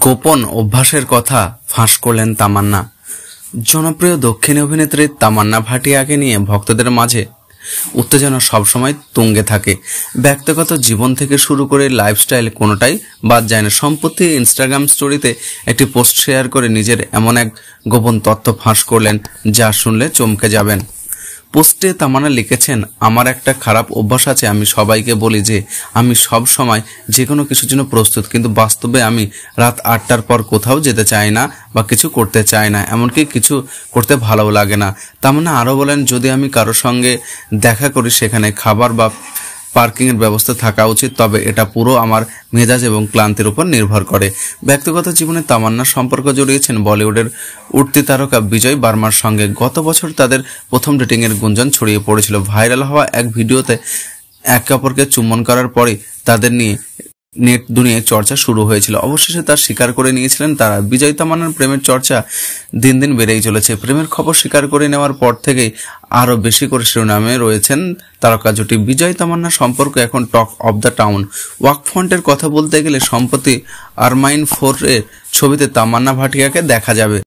গোপন অভ্যাসের কথা ফাঁস করলেন তামান্না। জনপ্রিয় দক্ষিণী অভিনেত্রী তামান্না ভাটিয়াকে নিয়ে ভক্তদের মাঝে উত্তেজনা সবসময় তুঙ্গে থাকে। ব্যক্তিগত জীবন থেকে শুরু করে লাইফস্টাইল কোনোটাই বাদ যায় না। সম্প্রতি ইনস্টাগ্রাম স্টোরিতে একটি পোস্ট শেয়ার করে নিজের এমন এক গোপন তথ্য ফাঁস করলেন যা শুনলে চমকে যাবেন। পোস্টে তামান্না লিখেছেন, আমার একটা খারাপ অভ্যাস আছে, আমি সবাইকে বলি যে আমি সব সময় যে কোনো কিছুর জন্য প্রস্তুত, কিন্তু বাস্তবে আমি রাত 8টার পর কোথাও যেতে চাই না বা কিছু করতে চাই না, এমনকি কিছু করতে ভালোও লাগে না। তামান্না আরও বলেন, যদি আমি কারোর সঙ্গে দেখা করি সেখানে খাবার বা পার্কিংয়ের ব্যবস্থা থাকা উচিত, তবে এটা পুরো আমার মেজাজ এবং ক্লান্তির উপর নির্ভর করে। ব্যক্তিগত জীবনে তামান্নার সম্পর্ক জড়িয়েছেন বলিউডের উঠতি তারকা বিজয় বার্মার সঙ্গে। গত বছর তাদের প্রথম ডেটিংয়ের গুঞ্জন ছড়িয়ে পড়েছিল। ভাইরাল হওয়া এক ভিডিওতে একে অপরকে চুম্বন করার পরই তাদের নিয়ে নেট দুনিয়ায় চর্চা শুরু হয়েছিল। অবশেষে তার স্বীকার করে নিয়েছিলেন তারা। বিজয় তামান্নার প্রেমের চর্চা দিন দিন বেড়েই চলেছে। প্রেমের খবর স্বীকার করে নেওয়ার পর থেকেই আরও বেশি করে শিরোনামে রয়েছেন তারকা জুটি। বিজয় তামান্না সম্পর্ক এখন টক অব দ্য টাউন। ওয়াকফ্রন্টের কথা বলতে গেলে সম্প্রতি আরমাইন 4 এর ছবিতে তামান্না ভাটিয়াকে দেখা যাবে।